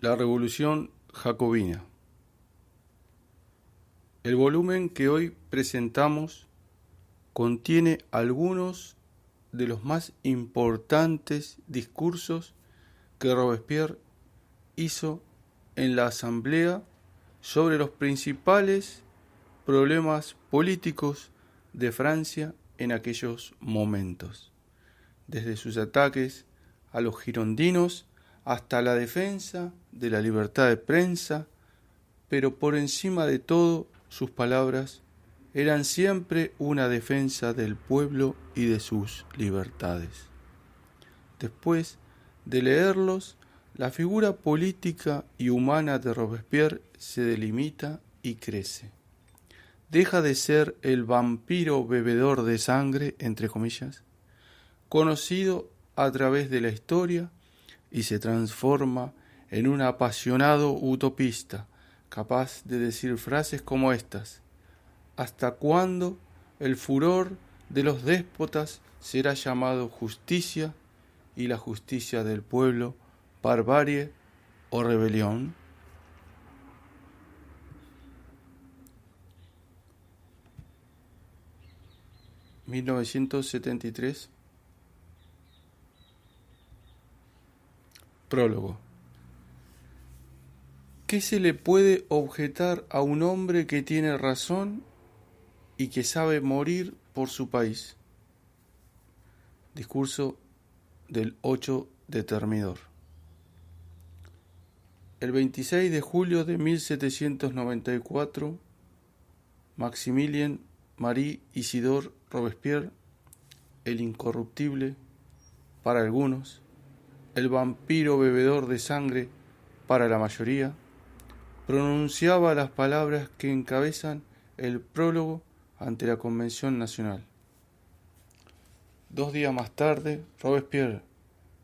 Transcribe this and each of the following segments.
La Revolución Jacobina. El volumen que hoy presentamos contiene algunos de los más importantes discursos que Robespierre hizo en la Asamblea sobre los principales problemas políticos de Francia en aquellos momentos, desde sus ataques a los girondinos hasta la defensa de la libertad de prensa, pero por encima de todo sus palabras eran siempre una defensa del pueblo y de sus libertades. Después de leerlos, la figura política y humana de Robespierre se delimita y crece. Deja de ser el vampiro bebedor de sangre, entre comillas, conocido a través de la historia, y se transforma en un apasionado utopista, capaz de decir frases como estas: ¿hasta cuándo el furor de los déspotas será llamado justicia y la justicia del pueblo barbarie o rebelión? (1973) Prólogo. ¿Qué se le puede objetar a un hombre que tiene razón y que sabe morir por su país? Discurso del 8 de Thermidor. El 26 de julio de 1794, Maximilien Marie Isidore Robespierre, el incorruptible para algunos, el vampiro bebedor de sangre para la mayoría, pronunciaba las palabras que encabezan el prólogo ante la Convención Nacional. 2 días más tarde, Robespierre,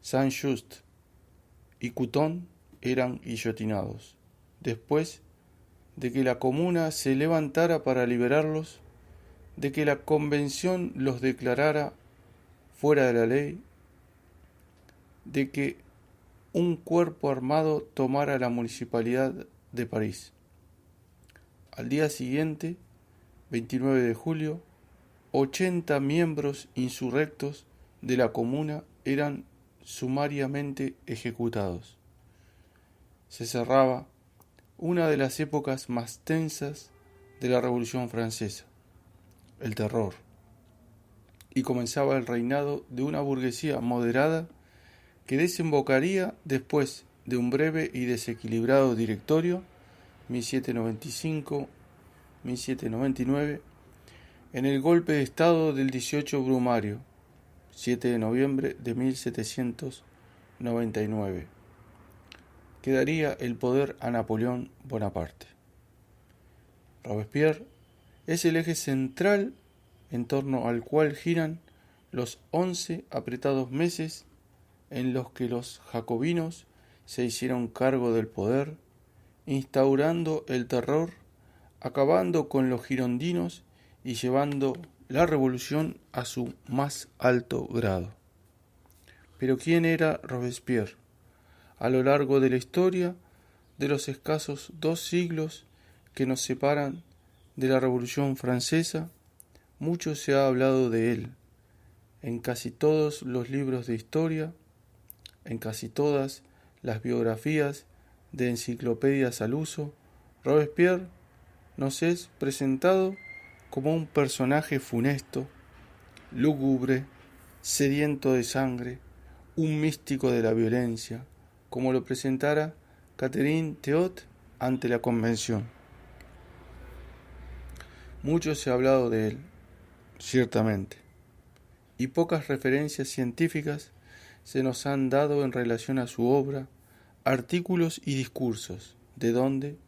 Saint-Just y Couthon eran guillotinados, después de que la Comuna se levantara para liberarlos, de que la Convención los declarara fuera de la ley, de que un cuerpo armado tomara la municipalidad de París. Al día siguiente, 29 de julio, 80 miembros insurrectos de la Comuna eran sumariamente ejecutados. Se cerraba una de las épocas más tensas de la Revolución Francesa, el terror, y comenzaba el reinado de una burguesía moderada que desembocaría después de un breve y desequilibrado directorio, 1795-1799, en el golpe de Estado del 18 Brumario, 7 de noviembre de 1799, que daría el poder a Napoleón Bonaparte. Robespierre es el eje central en torno al cual giran los 11 apretados meses en los que los jacobinos se hicieron cargo del poder, instaurando el terror, acabando con los girondinos y llevando la revolución a su más alto grado. Pero ¿quién era Robespierre? A lo largo de la historia de los escasos 2 siglos que nos separan de la Revolución Francesa, mucho se ha hablado de él, en casi todos los libros de historia, en casi todas las biografías de enciclopedias al uso. Robespierre nos es presentado como un personaje funesto, lúgubre, sediento de sangre, un místico de la violencia, como lo presentara Catherine Theot ante la Convención. Mucho se ha hablado de él, ciertamente, y pocas referencias científicas se nos han dado en relación a su obra, artículos y discursos, de donde,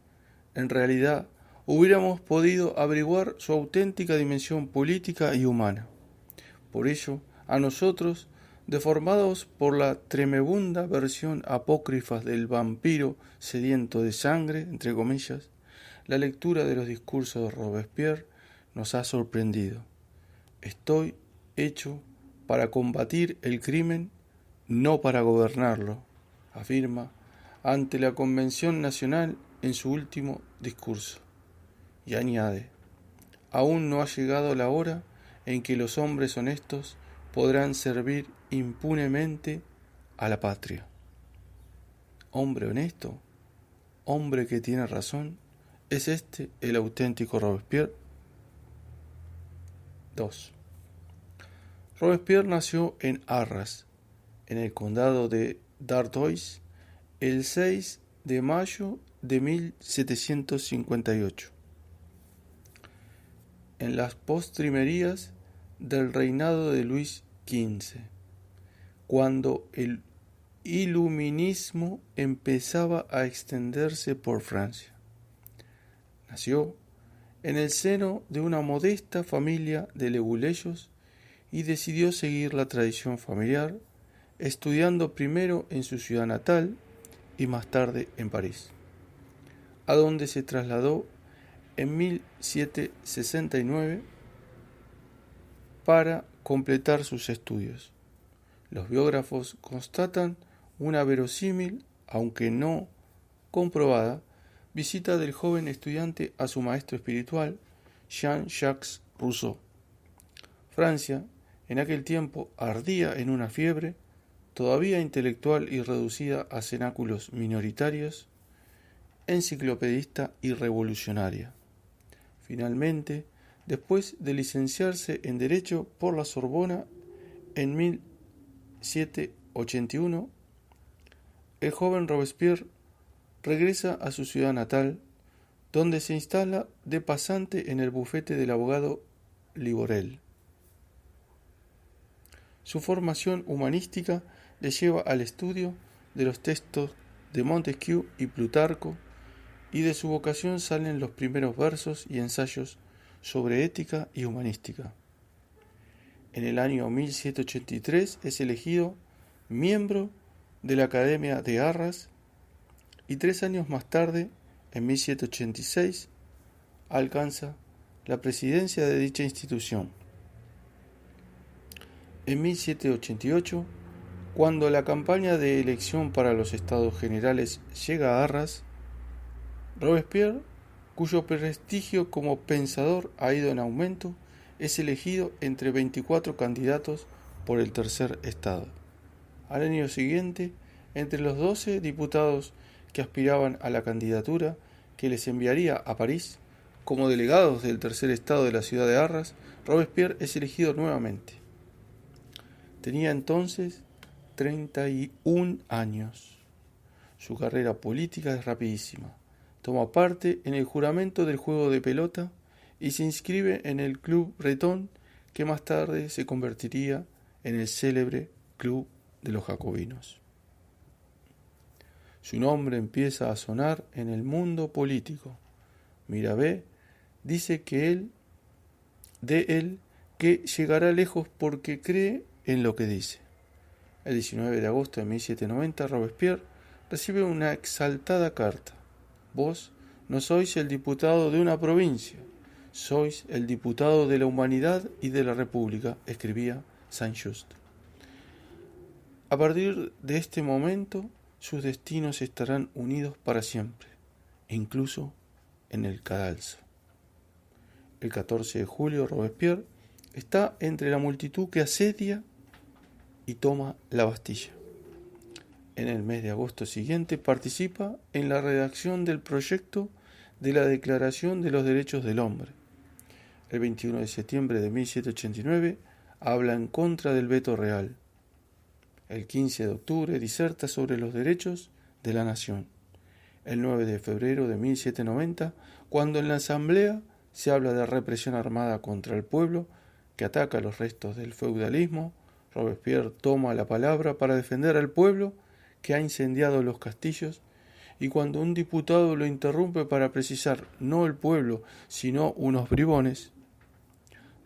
en realidad, hubiéramos podido averiguar su auténtica dimensión política y humana. Por ello, a nosotros, deformados por la tremebunda versión apócrifa del vampiro sediento de sangre, entre comillas, la lectura de los discursos de Robespierre nos ha sorprendido. Estoy hecho para combatir el crimen, no para gobernarlo, afirma ante la Convención Nacional en su último discurso. Y añade: aún no ha llegado la hora en que los hombres honestos podrán servir impunemente a la patria. Hombre honesto, hombre que tiene razón, ¿es este el auténtico Robespierre? 2. Robespierre nació en Arras, en el condado de d'Artois, el 6 de mayo de 1758, en las postrimerías del reinado de Luis XV, cuando el iluminismo empezaba a extenderse por Francia. Nació en el seno de una modesta familia de leguleyos y decidió seguir la tradición familiar, estudiando primero en su ciudad natal y más tarde en París, a donde se trasladó en 1769 para completar sus estudios. Los biógrafos constatan una verosímil, aunque no comprobada, visita del joven estudiante a su maestro espiritual, Jean-Jacques Rousseau. Francia, en aquel tiempo, ardía en una fiebre, todavía intelectual y reducida a cenáculos minoritarios, enciclopedista y revolucionaria. Finalmente, después de licenciarse en Derecho por la Sorbona en 1781, el joven Robespierre regresa a su ciudad natal, donde se instala de pasante en el bufete del abogado Liborel. Su formación humanística le lleva al estudio de los textos de Montesquieu y Plutarco, y de su vocación salen los primeros versos y ensayos sobre ética y humanística. En el año 1783 es elegido miembro de la Academia de Arras y 3 años más tarde, en 1786, alcanza la presidencia de dicha institución. En 1788, cuando la campaña de elección para los Estados Generales llega a Arras, Robespierre, cuyo prestigio como pensador ha ido en aumento, es elegido entre 24 candidatos por el tercer estado. Al año siguiente, entre los 12 diputados que aspiraban a la candidatura que les enviaría a París como delegados del tercer estado de la ciudad de Arras, Robespierre es elegido nuevamente. Tenía entonces 31 años. Su carrera política es rapidísima. Toma parte en el juramento del juego de pelota y se inscribe en el Club Breton, que más tarde se convertiría en el célebre Club de los Jacobinos. Su nombre empieza a sonar en el mundo político. Mirabeau dice de él que llegará lejos porque cree en lo que dice. El 19 de agosto de 1790, Robespierre recibe una exaltada carta. Vos no sois el diputado de una provincia, sois el diputado de la humanidad y de la república, escribía Saint-Just. A partir de este momento, sus destinos estarán unidos para siempre, incluso en el cadalso. El 14 de julio, Robespierre está entre la multitud que asedia y toma la Bastilla. En el mes de agosto siguiente participa en la redacción del proyecto de la Declaración de los Derechos del Hombre. El 21 de septiembre de 1789 habla en contra del veto real. El 15 de octubre diserta sobre los derechos de la nación. El 9 de febrero de 1790, cuando en la Asamblea se habla de represión armada contra el pueblo que ataca los restos del feudalismo, Robespierre toma la palabra para defender al pueblo que ha incendiado los castillos, y cuando un diputado lo interrumpe para precisar no el pueblo, sino unos bribones,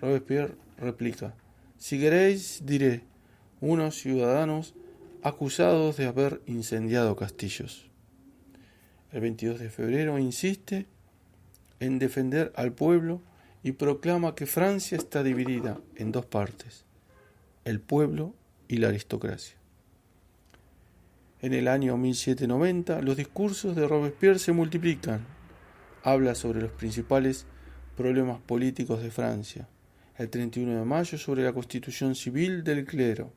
Robespierre replica: si queréis, diré, unos ciudadanos acusados de haber incendiado castillos. El 22 de febrero insiste en defender al pueblo y proclama que Francia está dividida en dos partes, el pueblo y la aristocracia. En el año 1790, los discursos de Robespierre se multiplican. Habla sobre los principales problemas políticos de Francia. El 31 de mayo sobre la constitución civil del clero.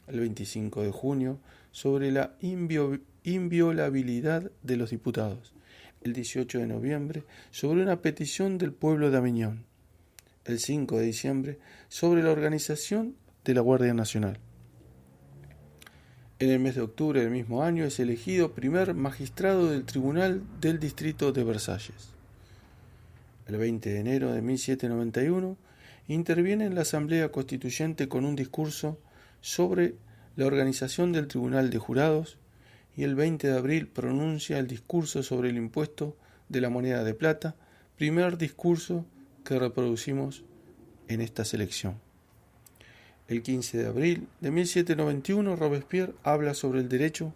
El 25 de junio sobre la inviolabilidad de los diputados. El 18 de noviembre sobre una petición del pueblo de Aviñón. El 5 de diciembre sobre la organización de la Guardia Nacional. En el mes de octubre del mismo año es elegido primer magistrado del Tribunal del Distrito de Versalles. El 20 de enero de 1791 interviene en la Asamblea Constituyente con un discurso sobre la organización del Tribunal de Jurados y el 20 de abril pronuncia el discurso sobre el impuesto de la moneda de plata, primer discurso que reproducimos en esta selección. El 15 de abril de 1791 Robespierre habla sobre el derecho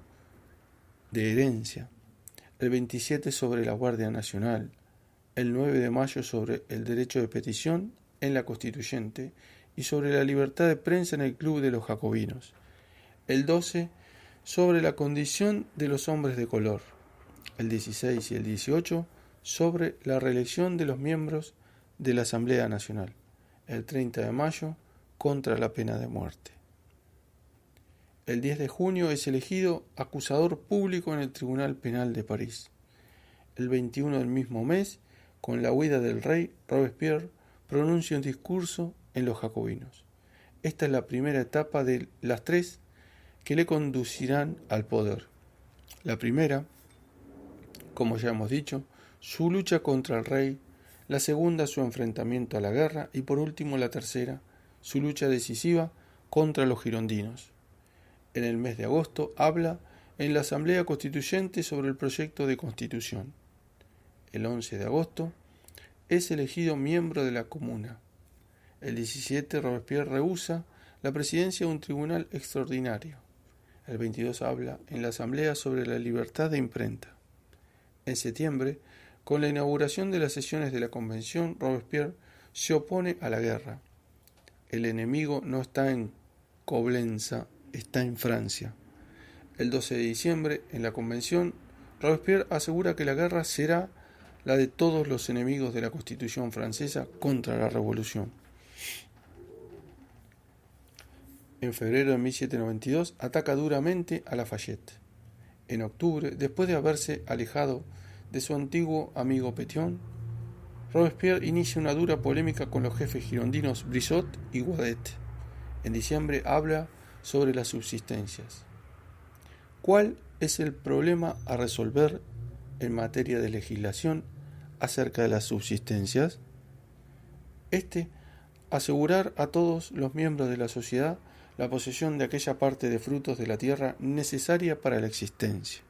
de herencia, el 27 sobre la Guardia Nacional, el 9 de mayo sobre el derecho de petición en la Constituyente y sobre la libertad de prensa en el Club de los Jacobinos, el 12 sobre la condición de los hombres de color, el 16 y el 18 sobre la reelección de los miembros de la Asamblea Nacional, el 30 de mayo contra la pena de muerte. El 10 de junio es elegido acusador público en el Tribunal Penal de París. El 21 del mismo mes, con la huida del rey, Robespierre pronuncia un discurso en los Jacobinos. Esta es la primera etapa de las tres que le conducirán al poder. La primera, como ya hemos dicho, su lucha contra el rey, la segunda, su enfrentamiento a la guerra y por último la tercera, su lucha decisiva contra los girondinos. En el mes de agosto habla en la Asamblea Constituyente sobre el proyecto de constitución. El 11 de agosto es elegido miembro de la Comuna. El 17 Robespierre rehúsa la presidencia de un tribunal extraordinario. El 22 habla en la Asamblea sobre la libertad de imprenta. En septiembre, con la inauguración de las sesiones de la Convención, Robespierre se opone a la guerra. El enemigo no está en Coblenza, está en Francia. El 12 de diciembre, en la Convención, Robespierre asegura que la guerra será la de todos los enemigos de la Constitución francesa contra la Revolución. En febrero de 1792 ataca duramente a Lafayette. En octubre, después de haberse alejado de su antiguo amigo Pétion, Robespierre inicia una dura polémica con los jefes girondinos Brissot y Guadet. En diciembre habla sobre las subsistencias. ¿Cuál es el problema a resolver en materia de legislación acerca de las subsistencias? Asegurar a todos los miembros de la sociedad la posesión de aquella parte de frutos de la tierra necesaria para la existencia.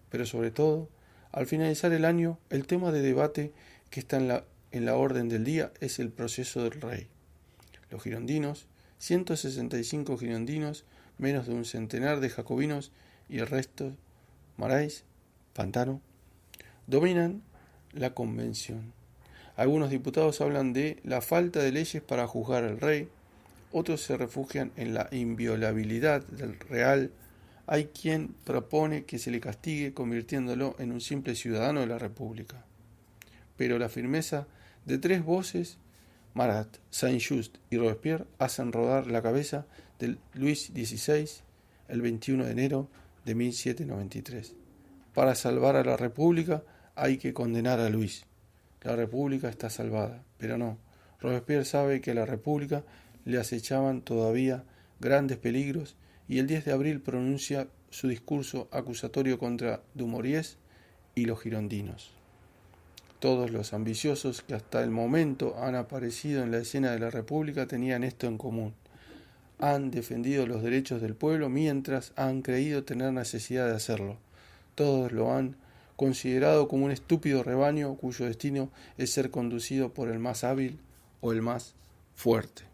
Pero sobre todo, al finalizar el año, el tema de debate que está en la orden del día es el proceso del rey. Los girondinos, 165 girondinos, menos de un centenar de jacobinos y el resto, Marais, Pantano, dominan la convención. Algunos diputados hablan de la falta de leyes para juzgar al rey, otros se refugian en la inviolabilidad del real. Hay quien propone que se le castigue convirtiéndolo en un simple ciudadano de la República. Pero la firmeza de tres voces, Marat, Saint-Just y Robespierre, hacen rodar la cabeza de Luis XVI el 21 de enero de 1793. Para salvar a la República hay que condenar a Luis. La República está salvada, pero no. Robespierre sabe que a la República le acechaban todavía grandes peligros y el 10 de abril pronuncia su discurso acusatorio contra Dumouriez y los girondinos. Todos los ambiciosos que hasta el momento han aparecido en la escena de la República tenían esto en común. Han defendido los derechos del pueblo mientras han creído tener necesidad de hacerlo. Todos lo han considerado como un estúpido rebaño cuyo destino es ser conducido por el más hábil o el más fuerte.